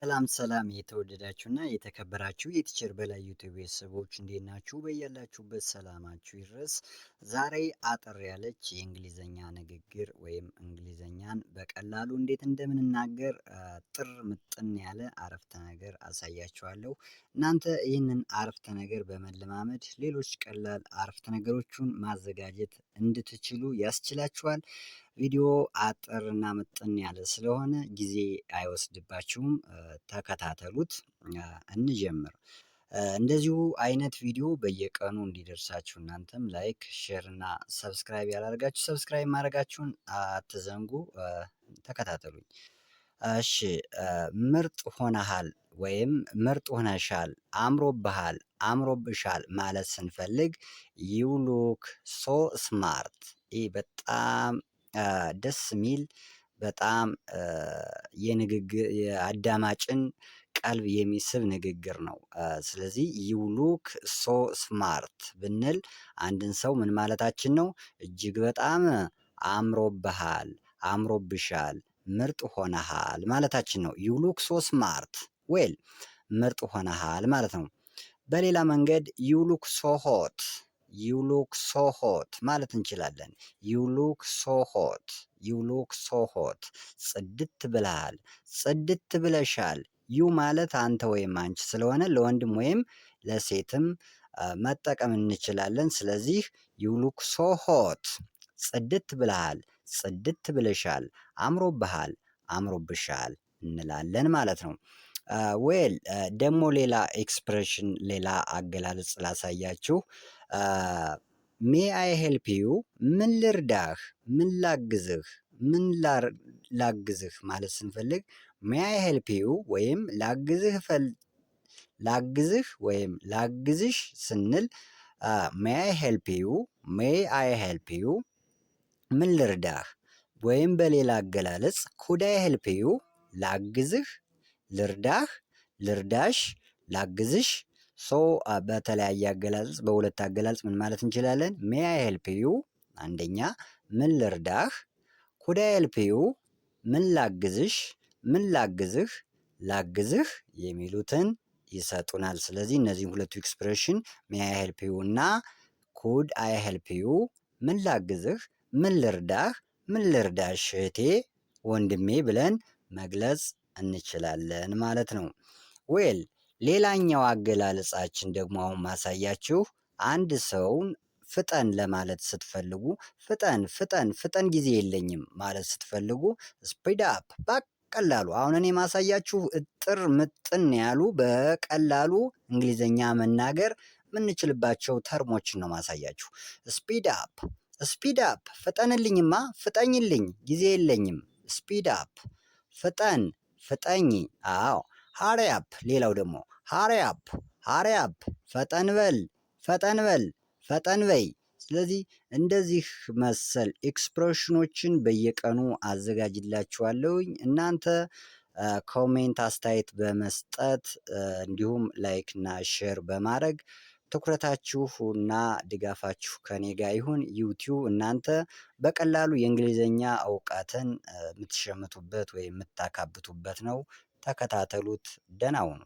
ሰላም ሰላም የተወደዳችሁና የተከበራችሁ የቲቸር በላይ ዩቲዩብ ቤተሰቦች እንዴት ናችሁ? በያላችሁበት ሰላማችሁ ይድረስ። ዛሬ አጠር ያለች የእንግሊዘኛ ንግግር ወይም እንግሊዘኛን በቀላሉ እንዴት እንደምንናገር ጥር ምጥን ያለ አረፍተ ነገር አሳያችኋለሁ። እናንተ ይህንን አረፍተ ነገር በመለማመድ ሌሎች ቀላል አረፍተ ነገሮችን ማዘጋጀት እንድትችሉ ያስችላችኋል። ቪዲዮ አጠር እና ምጥን ያለ ስለሆነ ጊዜ አይወስድባችሁም። ተከታተሉት። እንጀምር። እንደዚሁ አይነት ቪዲዮ በየቀኑ እንዲደርሳችሁ እናንተም ላይክ፣ ሼር እና ሰብስክራይብ ያላደርጋችሁ ሰብስክራይብ ማድረጋችሁን አትዘንጉ። ተከታተሉኝ። እሺ፣ ምርጥ ሆነሃል ወይም ምርጥ ሆነሻል፣ አምሮብሃል፣ አምሮብሻል ማለት ስንፈልግ ዩ ሉክ ሶ ስማርት። ይህ በጣም ደስ የሚል በጣም የንግግር የአዳማጭን ቀልብ የሚስብ ንግግር ነው። ስለዚህ ዩ ሉክ ሶ ስማርት ብንል አንድን ሰው ምን ማለታችን ነው? እጅግ በጣም አምሮብሃል፣ አምሮብሻል፣ ምርጥ ሆነሃል ማለታችን ነው። ዩ ሉክ ሶ ስማርት ዌል ምርጥ ሆነሃል ማለት ነው። በሌላ መንገድ ዩ ሉክ ሶ ሆት፣ ዩ ሉክ ሶ ሆት ማለት እንችላለን። ዩ ሉክ ሶ ሆት፣ ዩ ሉክ ሶ ሆት ጽድት ብለሃል፣ ጽድት ብለሻል። ዩ ማለት አንተ ወይም አንቺ ስለሆነ ለወንድም ወይም ለሴትም መጠቀም እንችላለን። ስለዚህ ዩ ሉክ ሶ ሆት ጽድት ብለሃል፣ ጽድት ብለሻል፣ አምሮብሃል፣ አምሮብሻል እንላለን ማለት ነው። ዌል ደግሞ ሌላ ኤክስፕሬሽን ሌላ አገላለጽ ላሳያችሁ። ሜ አይ ሄልፕ ዩ ምን ልርዳህ፣ ምን ላግዝህ፣ ምን ላግዝህ ማለት ስንፈልግ ሜ አይ ሄልፕ ዩ ወይም ላግዝህ ወይም ላግዝሽ ስንል ሜ አይ ሄልፕ ዩ፣ ሜ አይ ሄልፕ ዩ ምን ልርዳህ፣ ወይም በሌላ አገላለጽ ኩድ አይ ሄልፕ ዩ ላግዝህ፣ ልርዳህ፣ ልርዳሽ፣ ላግዝሽ። በተለያየ አገላለጽ በሁለት አገላለጽ ምን ማለት እንችላለን? ሜ አይ ሄልፕ ዩ አንደኛ ምን ልርዳህ፣ ኩድ አይ ሄልፕ ዩ ምን ላግዝሽ፣ ምን ላግዝህ፣ ላግዝህ የሚሉትን ይሰጡናል። ስለዚህ እነዚህ ሁለቱ ኤክስፕሬሽን ሜ አይ ሄልፕ ዩ እና ኩድ አይ ሄልፕ ዩ ምን ላግዝህ፣ ምን ልርዳህ፣ ምን ልርዳሽ እህቴ፣ ወንድሜ ብለን መግለጽ እንችላለን ማለት ነው። ዌል ሌላኛው አገላለጻችን ደግሞ አሁን ማሳያችሁ አንድ ሰውን ፍጠን ለማለት ስትፈልጉ ፍጠን ፍጠን ፍጠን ጊዜ የለኝም ማለት ስትፈልጉ ስፒድ አፕ በቀላሉ አሁን እኔ ማሳያችሁ እጥር ምጥን ያሉ በቀላሉ እንግሊዘኛ መናገር የምንችልባቸው ተርሞችን ነው ማሳያችሁ። ስፒድ አፕ፣ ስፒድ አፕ ፍጠንልኝማ፣ ፍጠኝልኝ ጊዜ የለኝም። ስፒድ አፕ ፍጠን፣ ፍጠኝ። አዎ ሃሪ አፕ፣ ሌላው ደግሞ ሃሪ አፕ፣ ሃሪ አፕ ፈጠን በል፣ ፈጠን በል፣ ፈጠን በይ። ስለዚህ እንደዚህ መሰል ኤክስፕሬሽኖችን በየቀኑ አዘጋጅላችኋለሁኝ። እናንተ ኮሜንት አስተያየት በመስጠት እንዲሁም ላይክ እና ሼር በማድረግ ትኩረታችሁና ድጋፋችሁ ከኔ ጋር ይሁን። ዩቲዩብ እናንተ በቀላሉ የእንግሊዘኛ እውቀትን የምትሸምቱበት ወይም የምታካብቱበት ነው። ተከታተሉት። ደህና ሁኑ።